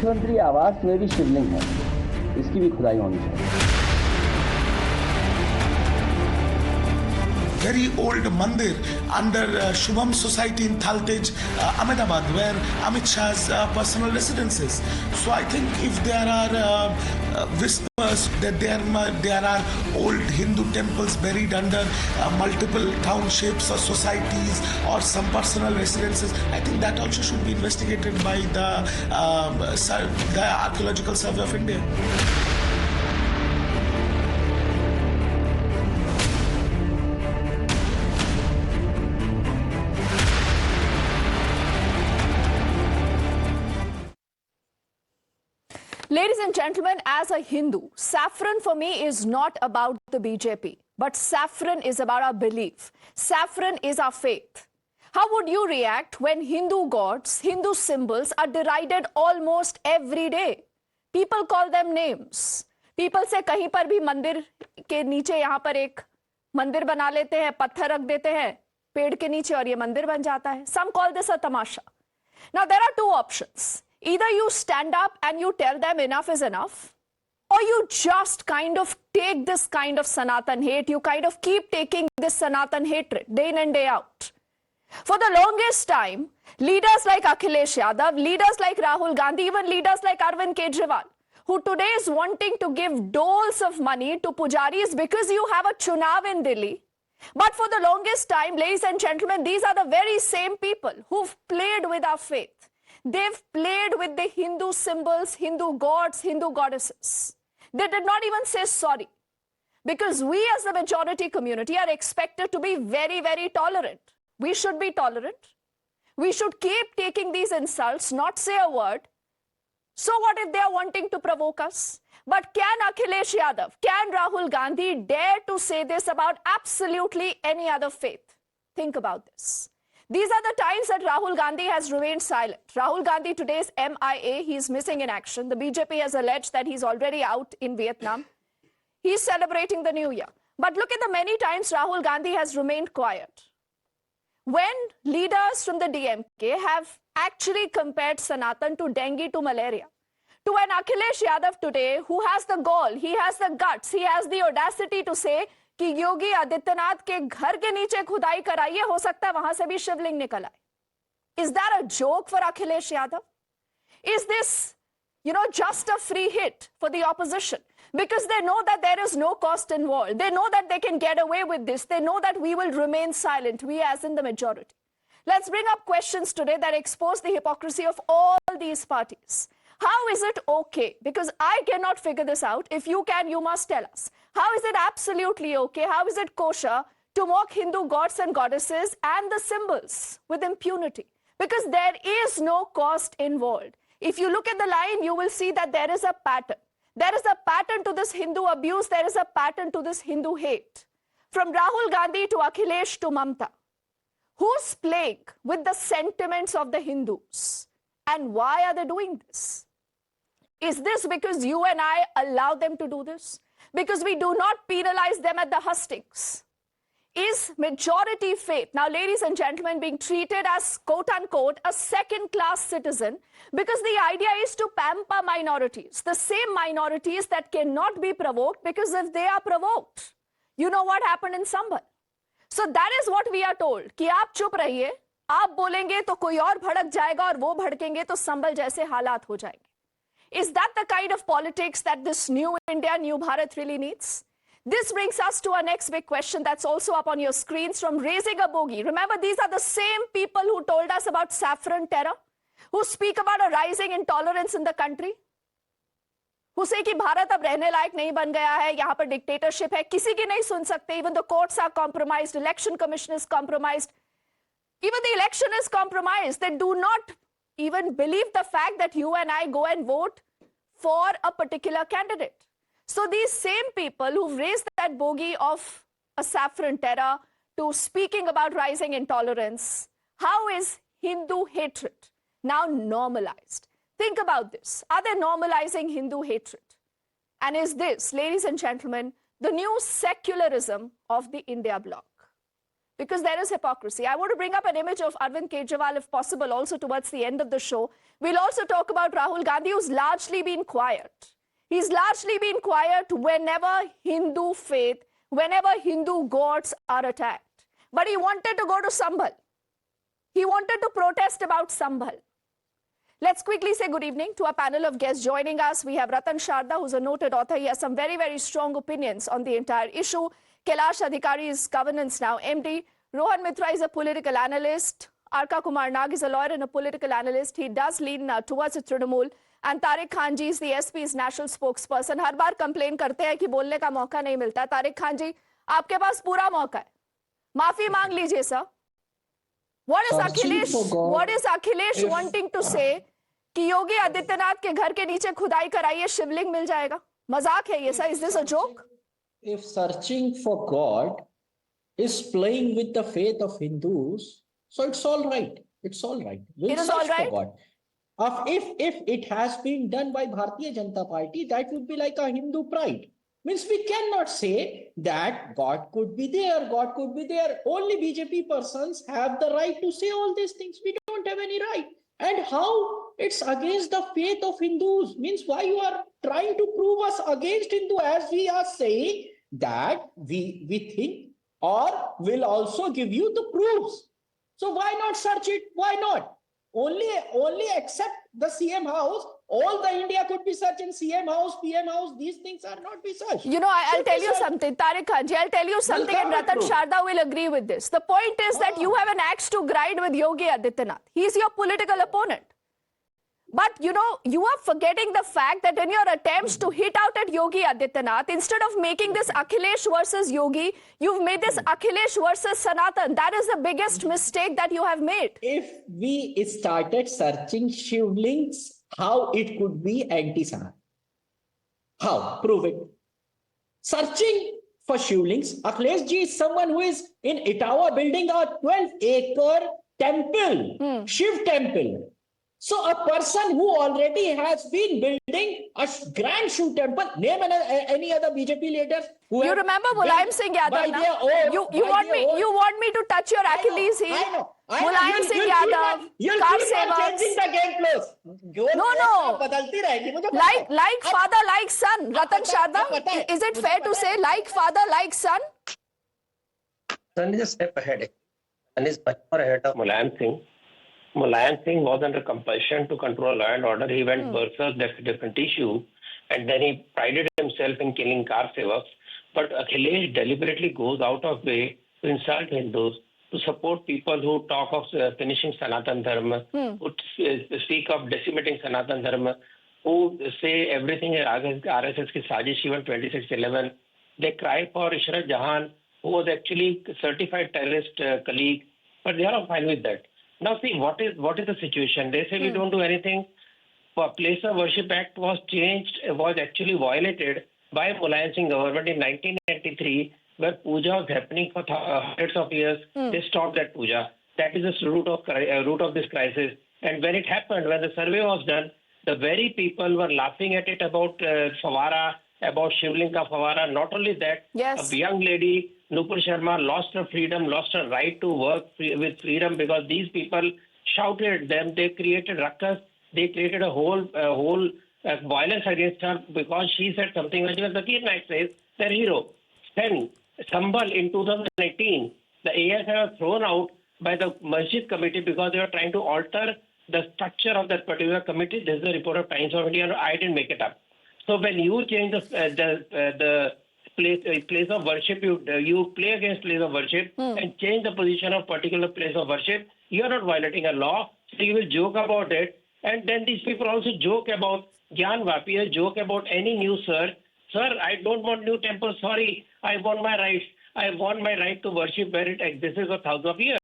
मुख्यमंत्री आवास में भी शिवलिंग है, इसकी भी खुदाई होनी चाहिए। Very old mandir under Shubham Society in Thaltej, Ahmedabad, where Amit Shah's personal residences. So I think if there are whispers that there are old Hindu temples buried under multiple townships or societies or some personal residences, I think that also should be investigated by the Archaeological Survey of India. Ladies and gentlemen, as a Hindu, saffron for me is not about the BJP, but saffron is about our belief. Saffron is our faith. How would you react when Hindu gods, Hindu symbols are derided almost every day? People call them names. People say कहीं पर भी मंदिर के नीचे यहाँ पर एक मंदिर बना लेते हैं, पत्थर रख देते हैं पेड़ के नीचे और ये मंदिर बन जाता है. Some call this a tamasha. Now there are two options. Either you stand up and you tell them enough is enough, or you just kind of take this kind of Sanatan hate, you kind of keep taking this Sanatan hatred day in and day out. For the longest time, leaders like Akhilesh Yadav, leaders like Rahul Gandhi, even leaders like Arvind Kejriwal, who today is wanting to give doles of money to pujaris because you have a chunav in Delhi. But for the longest time, ladies and gentlemen, these are the very same people who've played with our faith. They've played with the Hindu symbols, Hindu gods, Hindu goddesses. They did not even say sorry. Because we as the majority community are expected to be very, very tolerant. We should be tolerant. We should keep taking these insults, not say a word. So what if they are wanting to provoke us? But can Akhilesh Yadav, can Rahul Gandhi dare to say this about absolutely any other faith? Think about this. These are the times that Rahul Gandhi has remained silent. Rahul Gandhi today is MIA. He's missing in action. The BJP has alleged that he's already out in Vietnam. He's celebrating the new year. But look at the many times Rahul Gandhi has remained quiet. When leaders from the DMK have actually compared Sanatan to dengue to malaria, to an Akhilesh Yadav today who has the gall, he has the guts, he has the audacity to say कि योगी आदित्यनाथ के घर के नीचे खुदाई कराइए, हो सकता है वहां से भी शिवलिंग निकल आए. Is that a joke for Akhilesh Yadav? Is this, just a free hit for the opposition? Because they know that there is no cost involved. They know that they can get away with this. They know that we will remain silent, we as in the majority. Let's bring up questions today that expose the hypocrisy of all these parties. How is it okay? Because I cannot figure this out. If you can, you must tell us. How is it absolutely okay? How is it kosher to mock Hindu gods and goddesses and the symbols with impunity? Because there is no cost involved. If you look at the line, you will see that there is a pattern. There is a pattern to this Hindu abuse. There is a pattern to this Hindu hate. From Rahul Gandhi to Akhilesh to Mamta. Who's playing with the sentiments of the Hindus? And why are they doing this? Is this because you and I allow them to do this? Because we do not penalize them at the hustings? Is majority faith, now ladies and gentlemen, being treated as quote-unquote a second-class citizen because the idea is to pamper minorities, the same minorities that cannot be provoked because if they are provoked, you know what happened in Sambhal. So that is what we are told, कि आप चुप रहिए, आप बोलेंगे तो कोई और भड़क जाएगा और वो भड़केंगे तो संभल जैसे हालात हो जाएंगे. Is that the kind of politics that this new India, new Bharat really needs? This brings us to our next big question that's also up on your screens from Raising a Bogey. Remember, these are the same people who told us about saffron terror, who speak about a rising intolerance in the country, who say कि भारत अब रहने लायक नहीं बन गया है, यहाँ पर dictatorship है, किसी की नहीं सुन सकते, even the courts are compromised, election commission is compromised, even the election is compromised. They do not even believe the fact that you and I go and vote for a particular candidate. So these same people who've raised that bogey of a saffron terror to speaking about rising intolerance, how is Hindu hatred now normalized? Think about this. Are they normalizing Hindu hatred? And is this, ladies and gentlemen, the new secularism of the India bloc? because there is hypocrisy. I want to bring up an image of Arvind Kejriwal, if possible, also towards the end of the show. We'll also talk about Rahul Gandhi, who's largely been quiet. He's largely been quiet whenever Hindu faith, whenever Hindu gods are attacked. But he wanted to go to Sambhal. He wanted to protest about Sambhal. Let's quickly say good evening to our panel of guests joining us. We have Ratan Sharda, who's a noted author. He has some very, very strong opinions on the entire issue. Kailash Adhikari is governance now MD. Rohan Mitra is a political analyst. Arka Kumar Nag is a lawyer and a political analyst. He does lean towards the Trinamool. And Tariq Khan ji is the SP's national spokesperson. Her bar complain करते हैं कि बोलने का मौका नहीं मिलता. तारिक खान जी, आपके पास पूरा मौका है. माफी मांग लीजिए sir. What is Akhilesh wanting to say कि योगी आदित्यनाथ के घर के नीचे खुदाई कराइए शिवलिंग मिल जाएगा? मजाक है ये sir. Is this a joke? If searching for God is playing with the faith of Hindus, so it's all right. It's all right. We'll It is search all right? for God. If it has been done by Bharatiya Janata Party, that would be like a Hindu pride. Means we cannot say that God could be there, God could be there. Only BJP persons have the right to say all these things. We don't have any right. And how it's against the faith of Hindus? Means why you are trying to prove us against Hindu, as we are saying that we think or will also give you the proofs. So why not search it? Why not? Only except the CM house, all the India could be searched in CM house, PM house. These things are not be searched. You know, I'll tell you something, Tariq Khan ji, I'll tell you something, and Ratan Sharda will agree with this. The point is that you have an axe to grind with Yogi Adityanath. He's your political opponent. But, you know, you are forgetting the fact that in your attempts to hit out at Yogi Adityanath, instead of making this Akhilesh versus Yogi, you've made this Akhilesh versus Sanatan. That is the biggest mistake that you have made. If we started searching Shivlings, how it could be anti-Sanatan? How? Prove it. Searching for Shivlings, Akhilesh ji is someone who is in Etawah building a 12-acre temple, Shiv temple. So a person who already has been building a grand Shiv temple, name any other BJP leaders who You remember Mulayam Singh Yadav? You want me to touch your Achilles heel? I know. Mulayam Singh Yadav, car sevaks. Changing the game close. No. बदलती रहेगी मुझे. Like father, like son. Ratan Sharda, is it fair to say like father, like son? Son is a step ahead and is much more ahead of Mulayam Singh. Mulayam Singh was under compulsion to control law and order. He went berserk, that's a different issue. And then he prided himself in killing car sevaks. But Akhilesh deliberately goes out of way to insult Hindus, to support people who talk of finishing Sanatan Dharma, who speak of decimating Sanatan Dharma, who say everything is RSS ki sajish, even 2611. They cry for Ishrat Jahan, who was actually a certified terrorist colleague, but they are all fine with that. Now see, what is the situation? They say we don't do anything. Place of Worship Act was changed, was actually violated by Mulayam Singh government in 1993, where puja was happening for hundreds of years. They stopped that puja. That is the root of this crisis. And when it happened, when the survey was done, the very people were laughing at it about Fawara, about Shivlinga Fawara. Not only that, Yes. a young lady, Nupur Sharma, lost her freedom, lost her right to work with freedom because these people shouted at them. They created ruckus. They created a whole violence against her because she said something which was Zakir Naik says, their hero. Then, Sambhal in 2018, the ASI was thrown out by the Masjid committee because they were trying to alter the structure of that particular committee. This is the report of Times of India. I didn't make it up. So when you change the place of worship, you play against place of worship and change the position of particular place of worship, you are not violating a law. So you will joke about it. And then these people also joke about Gyan Vapi, joke about any new sir. Sir, I don't want new temple. Sorry, I want my rights. I want my right to worship where it exists for thousands of years.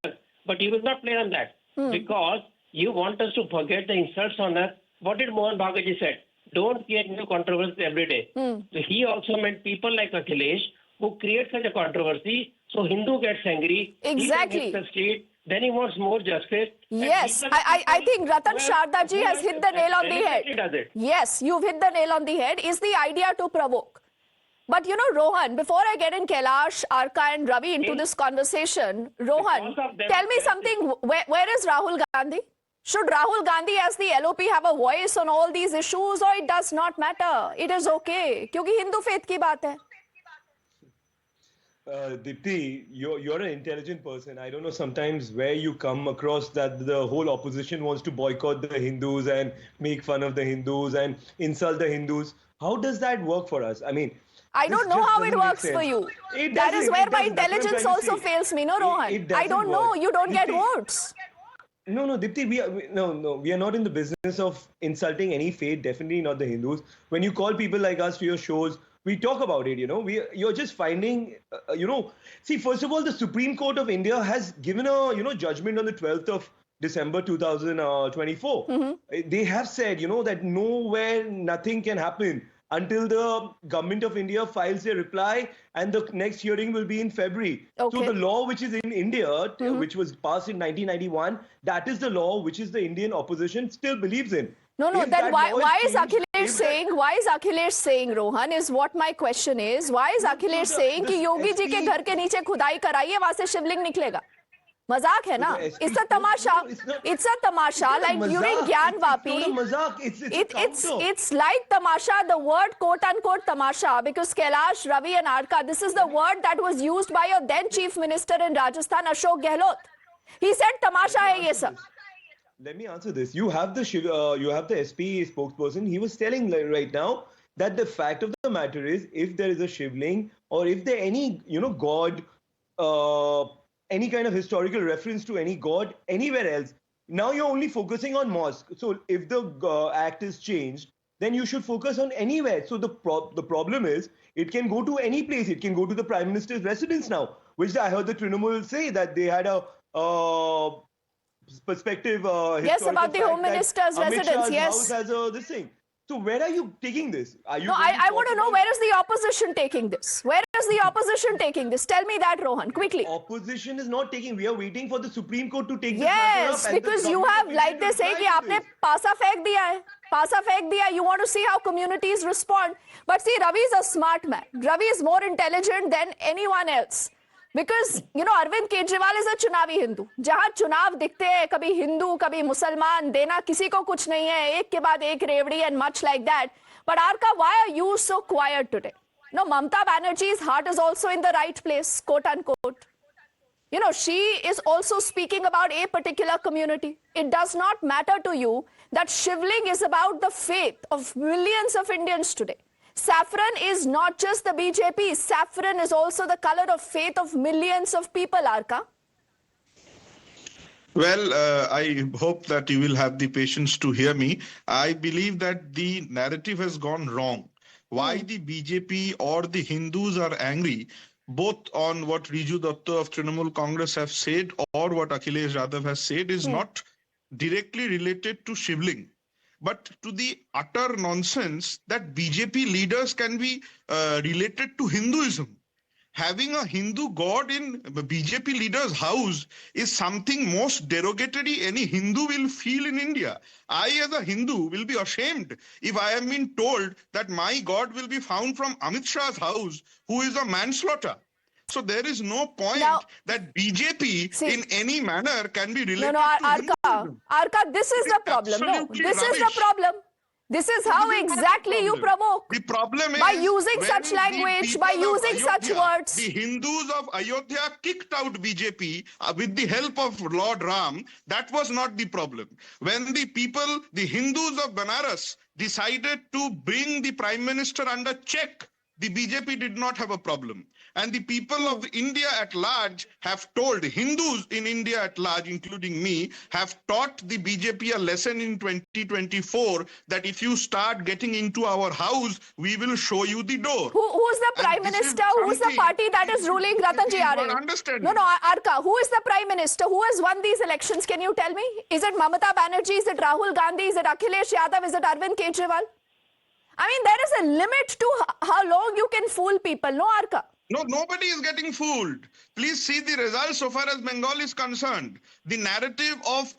But you will not play on that because you want us to forget the insults on us. What did Mohan Bhagaji said? Don't create new controversies every day. So he also meant people like Akhilesh who create such a controversy. So Hindu gets angry. Exactly. He hits the street. Then he wants more justice. Yes, I think Ratan Sharda ji has hit the nail on the head. Yes, you've hit the nail on the head. Is the idea to provoke? But you know, Rohan, before I get in Kailash, Arka and Ravi into this conversation, Rohan, Because of them- tell me something. Where is Rahul Gandhi? Should Rahul Gandhi as the LOP have a voice on all these issues, or it does not matter? It is okay. क्योंकि Hindu faith की बात है. Dipti, you're an intelligent person. I don't know sometimes where you come across that the whole opposition wants to boycott the Hindus and make fun of the Hindus and insult the Hindus. How does that work for us? I mean, I don't this know just how it doesn't make works for sense. you. It That doesn't, is it where my doesn't. That's what I'm intelligence trying to also say. fails me, no, Rohan? It I don't doesn't know. work. You don't get Dipti, votes. No, Dipti, we are not in the business of insulting any faith, definitely not the Hindus. When you call people like us to your shows, we talk about it, you're just finding, see, first of all, the Supreme Court of India has given a, judgment on the 12th of December 2024. They have said, that nowhere nothing can happen until the government of India files their reply, and the next hearing will be in February. Okay. So the law which is in India, which was passed in 1991, that is the law which is the Indian opposition still believes in. No, If then that why law is changed, Akhilesh saying, Rohan, is what my question is. Why is Akhilesh saying कि योगी जी के घर के नीचे खुदाई कराइए, वहां से शिवलिंग निकलेगा? मजाक है ना? It's a tamasha. It's a tamasha. Like during Gyan Vapi, it's like tamasha. The word quote unquote tamasha, because Kailash, Ravi and Arka, this is the word that was used by your then Chief Minister in Rajasthan, Ashok Gehlot. He said tamasha hai ye sab. Let me answer this. You have the SP spokesperson. He was telling right now that the fact of the matter is, if there is a shivling or if there any god, any kind of historical reference to any god anywhere else, now you're only focusing on mosque. So if the act is changed, then you should focus on anywhere. So the problem is, it can go to any place. It can go to the Prime Minister's residence now, which I heard the Trinamool say that they had a perspective. Yes, about the Home Minister's residence. Yes. House has this thing. So where are you taking this? Are you? No, I want to know, where is the opposition taking this? Where is the opposition taking this? Tell me that, Rohan, quickly. Opposition is not taking. We are waiting for the Supreme Court to take Yes, this matter up. because you have, like they say, कि आपने पासा फेंक दिया है. Pasa फेंक दिया. You want to see how communities respond. But see, Ravi is a smart man. Ravi is more intelligent than anyone else. Because, Arvind Kejriwal is a चुनावी हिंदू. जहां चुनाव दिखते हैं, कभी हिंदू, कभी मुसलमान, देना किसी को कुछ नहीं है, एक के बाद एक रेवड़ी and much like that. But Arka, why are you so quiet today? No, Mamata Banerjee's heart is also in the right place, quote unquote. She is also speaking about a particular community. It does not matter to you that shivling is about the faith of millions of Indians today. Saffron is not just the BJP. Saffron is also the color of faith of millions of people, Arka. Well, I hope that you will have the patience to hear me. I believe that the narrative has gone wrong. Why the BJP or the Hindus are angry, both on what Riju Datta of Trinamool Congress have said or what Akhilesh Yadav has said, is not directly related to shivling, but to the utter nonsense that BJP leaders can be related to Hinduism. Having a Hindu god in BJP leader's house is something most derogatory any Hindu will feel in India. I, as a Hindu, will be ashamed if I am being told that my god will be found from Amit Shah's house, who is a manslaughter. So there is no point that BJP in any manner can be related to Hinduism. Arka, this is the problem. No, this is the problem. This is how exactly you provoke. The problem is by using such language, by using such words. The Hindus of Ayodhya kicked out BJP with the help of Lord Ram. That was not the problem. When the people, the Hindus of Banaras, decided to bring the Prime Minister under check, the BJP did not have a problem. And the people of India at large have told, Hindus in India at large, including me, have taught the BJP a lesson in 2024 that if you start getting into our house, we will show you the door. Who's the Prime Minister? Who's the party that is ruling, Ratanji Arya? No, Arka, who is the Prime Minister? Who has won these elections? Can you tell me? Is it Mamata Banerjee? Is it Rahul Gandhi? Is it Akhilesh Yadav? Is it Arvind Kejriwal? I mean, there is a limit to how long you can fool people, no, Arka? No, nobody is getting fooled. Please see the results so far as Bengal is concerned. The narrative of,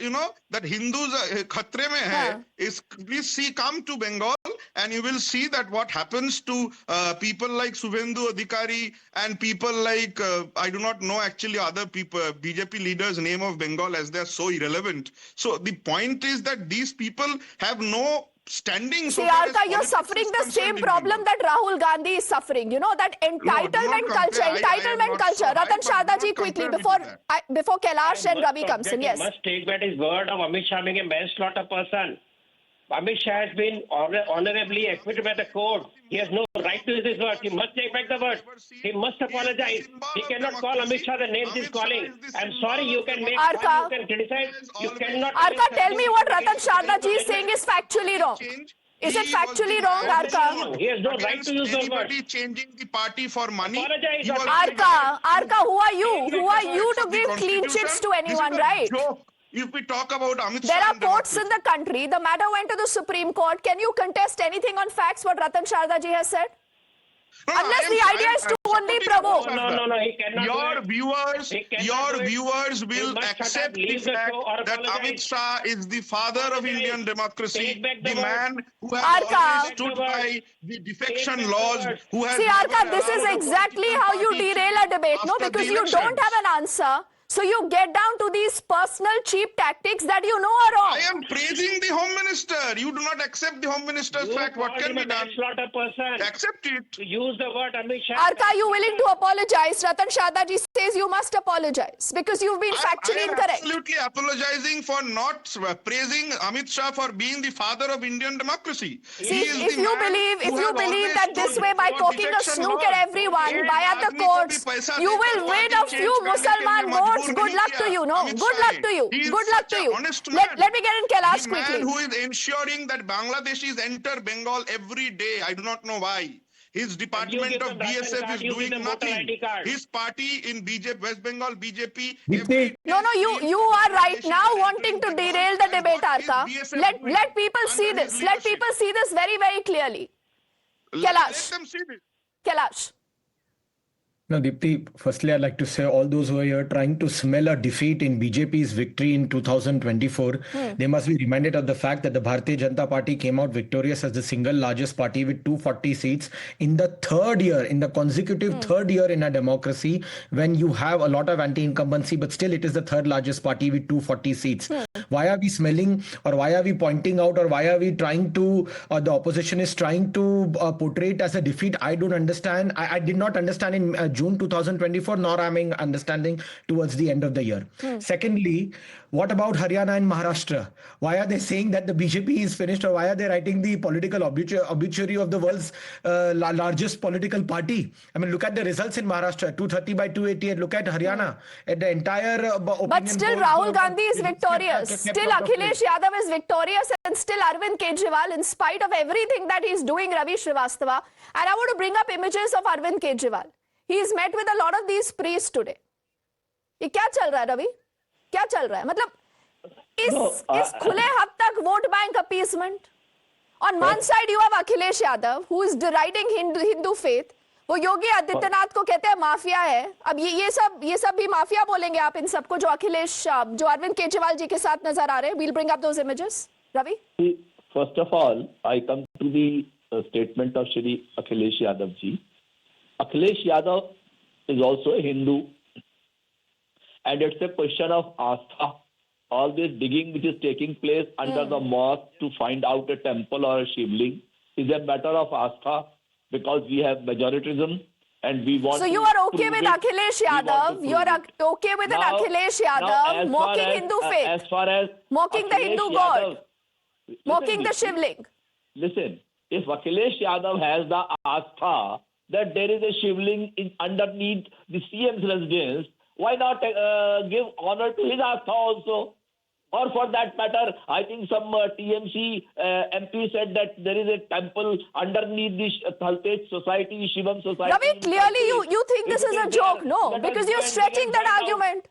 that Hindus khatre mein hai, is, please see, come to Bengal and you will see that what happens to people like Subhendu Adhikari and people like, I do not know actually other people, BJP leaders' name of Bengal as they are so irrelevant. So the point is that these people have no standing. See, Arka, you're suffering the same problem that Rahul Gandhi is suffering. You know, that entitlement culture. Ratan Sharda ji, quickly, before Kailash and Ravi comes in. Yes. He must take back his word of Amit Shah being a manslaughter person. Amit Shah has been honorably acquitted by the court. He has no right to use his word. He must take back the word. He must apologize. He cannot call Amit Shah the names he's calling. I'm sorry, you can make fun, you can criticize. You cannot. Arka, tell me what Ratan Sharda ji is saying is factually wrong. Is it factually wrong, Arka? He has no right to use the word. Anybody changing the party for money? Apologize. Arka, who are you? Who are you to give clean chits to anyone, right? If we talk about Amit Shah, there are courts in the country. The matter went to the Supreme Court. Can you contest anything on facts what Ratan Sharda ji has said? Unless the idea is to only provoke. No, he cannot. Your viewers will accept the fact that Amit Shah is the father of Indian democracy, the man who has always stood by the defection laws. See, Arka, this is exactly how you derail a debate, no? Because you don't have an answer. So you get down to these personal cheap tactics that you know are wrong. I am praising the Home Minister. You do not accept the Home Minister's fact. What can be done? Person. Accept it. Use the word Amit Shah. Arka, are you willing to apologize? Ratan Sharda ji says you must apologize because you've been factually incorrect. Absolutely apologizing for not praising Amit Shah for being the father of Indian democracy. See, if you believe that this way by poking a snook at everyone, by at the courts, you will win a few Mussalman votes. Good luck to you, no? Good luck to you. Good luck to you. Let me get in Kailash quickly. The man who is ensuring that Bangladeshis enter Bengal every day. I do not know why. His department of BSF is doing nothing. His party in BJP, West Bengal BJP. No, you are right now wanting to derail the debate, Arka. Let people see this. Let people see this very, very clearly. Kailash. Let them see this. Kailash. No, Deepti, firstly, I'd like to say all those who are here trying to smell a defeat in BJP's victory in 2024, they must be reminded of the fact that the Bharatiya Janata Party came out victorious as the single largest party with 240 seats in the third year, in the consecutive third year in a democracy, when you have a lot of anti-incumbency, but still it is the third largest party with 240 seats. Why are we smelling, or why are we pointing out, or why are we trying to, the opposition is trying to portray it as a defeat? I don't understand. I did not understand in June 2024, nor am I understanding towards the end of the year. Secondly, what about Haryana and Maharashtra? Why are they saying that the BJP is finished, or why are they writing the political obituary of the world's largest political party? I mean, look at the results in Maharashtra, 230 by 288. Look at Haryana. At the entire but still Rahul Gandhi is victorious. Still Akhilesh Yadav is victorious, and still Arvind Kejriwal, in spite of everything that he's doing, Ravi Srivastava. And I want to bring up images of Arvind Kejriwal. He's met with a lot of these priests today. ये क्या चल रहा है रवि? क्या चल रहा है? मतलब इस खुले हद तक vote bank appeasement. On one side you have Akhilesh Yadav, who is deriding Hindu faith. वो योगी आदित्यनाथ को कहते हैं माफिया है. अब ये सब भी माफिया बोलेंगे आप इन सबको जो अरविंद केजरीवाल जी के साथ नजर आ रहे हैं. We'll bring up those images. Ravi? First of all, I come to the statement of Shri Akhilesh Yadav ji. Akhilesh Yadav is also a Hindu, and it's a question of astha. All this digging which is taking place under the mosque to find out a temple or a shivling is a matter of astha, because we have majoritism and we want. So you are okay with Akhilesh Yadav? You are okay with an Akhilesh Yadav mocking Hindu faith, as far as mocking the Hindu god, mocking the shivling? Listen, if Akhilesh Yadav has the astha that there is a shivling underneath the CM's residence, why not give honor to his astha also? Or for that matter, I think some TMC MP said that there is a temple underneath the Thaltej society, Shivam society. Ravi, clearly you think this is a joke. No, because you're stretching that argument.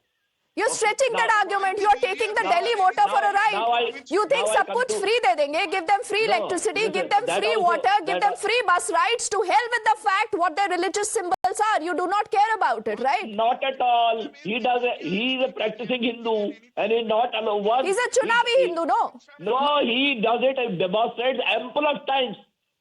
You're stretching that argument. You're taking the Delhi voter for a ride. You think सब कुछ free दे देंगे? Give them free electricity, give them free water, give them free bus rides. To hell with the fact what their religious symbols are. You do not care about it, right? Not at all. He is a practicing Hindu, and he's not one. He's a Chunavi Hindu, no? No, he does it and demonstrates ample of times.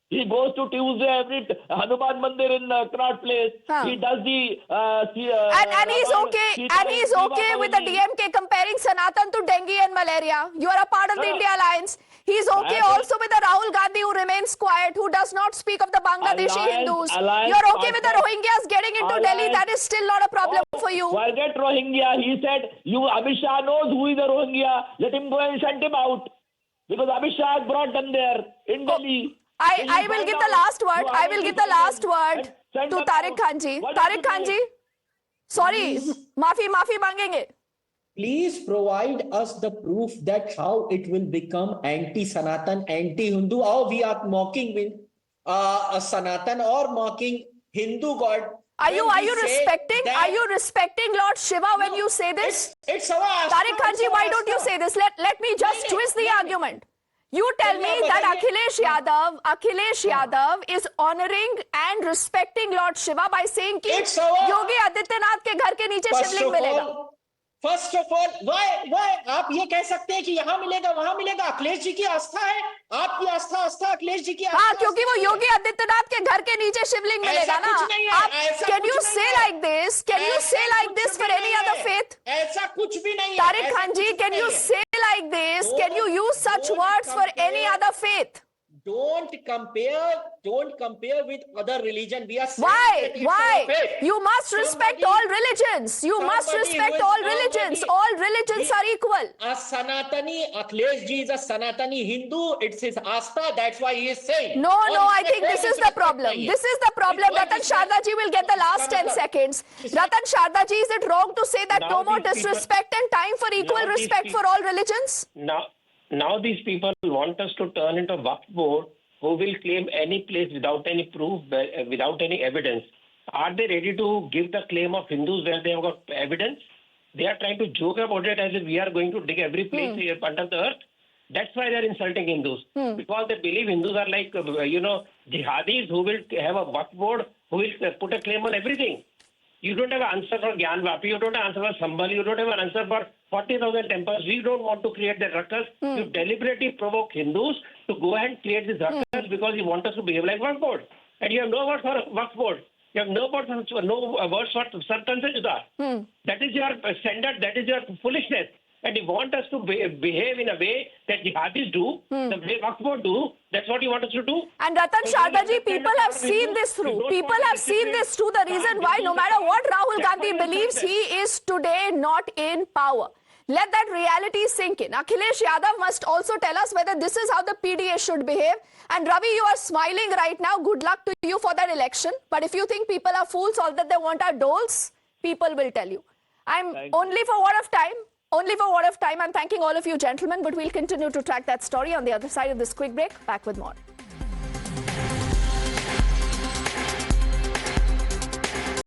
He goes to Tuesday every Hanuman Mandir in Connaught Place. He does the and he's okay. And he's okay with the DMK comparing Sanatan to dengue and malaria. You are a part of the India Alliance. He's okay also with the Rahul Gandhi who remains quiet, who does not speak of the Bangladeshi Hindus. You're okay with the Rohingyas getting into Delhi. That is still not a problem for you. Forget Rohingya. He said, Amit Shah knows who is a Rohingya. Let him go and send him out. Because Amit Shah has brought them there in Delhi. I will give the last word. I will give the last word to Tariq Khan ji. Tariq Khan ji, sorry, maafi mangenge. Please provide us the proof that how it will become anti-Sanatan, anti-Hindu. How we are mocking with a Sanatan or mocking Hindu god. Are you respecting Lord Shiva when you say this? It's our Tariq Khan ji, why don't you say this? Let me just twist the argument. You tell me that Akhilesh Yadav is honoring and respecting Lord Shiva by saying कि योगी आदित्यनाथ के घर के नीचे शिवलिंग मिलेगा. First of all, why आप ये कह सकते हैं कि यहाँ मिलेगा वहाँ मिलेगा? अखिलेश जी की आस्था है, आपकी आस्था अखिलेश जी की आस्था. हाँ, क्योंकि वो योगी आदित्यनाथ के घर के नीचे शिवलिंग मिलेगा ना. Can you say like this? Can you say like this for any other faith? ऐसा कुछ भी नहीं है. Tariq Khan ji, can you say like this? Can you use such words for any other faith? Don't compare with other religion. We are Why? You must respect all religions. You must respect all religions. All religions are equal. A Sanatani, Akhilesh ji is a Sanatani Hindu. It's his Astha. That's why he is saying. No, I think this is the problem. This is the problem. Ratan Sharda ji will get the last 10 seconds. Ratan Sharda ji, is it wrong to say that no more disrespect and time for equal respect for all religions? Now these people want us to turn into a Waqf board who will claim any place without any proof, without any evidence. Are they ready to give the claim of Hindus where they have got evidence? They are trying to joke about it as if we are going to dig every place here under the earth. That's why they are insulting Hindus. Because they believe Hindus are like, jihadis who will have a Waqf board who will put a claim on everything. You don't have an answer for Gyan Vapi, you don't have an answer for Sambhal, you don't have an answer for 40,000 temples. We don't want to create that ruckus. You deliberately provoke Hindus to go and create this ruckus because you want us to behave like Waqf board. And you have no words for Waqf board. You have no words for Sartan se juda. That is your standard, that is your foolishness. And you want us to behave in a way that jihadis do, the way Waqf board do. That's what you want us to do. And Ratan Sharda ji, people have seen this through. People have seen this through. The reason why, no matter what Rahul Gandhi believes, he is today not in power. Let that reality sink in. Akhilesh Yadav must also tell us whether this is how the PDA should behave. And Ravi, you are smiling right now. Good luck to you for that election. But if you think people are fools, all that they want are doles, people will tell you. Only for what of time. I'm thanking all of you gentlemen, but we'll continue to track that story on the other side of this quick break. Back with more.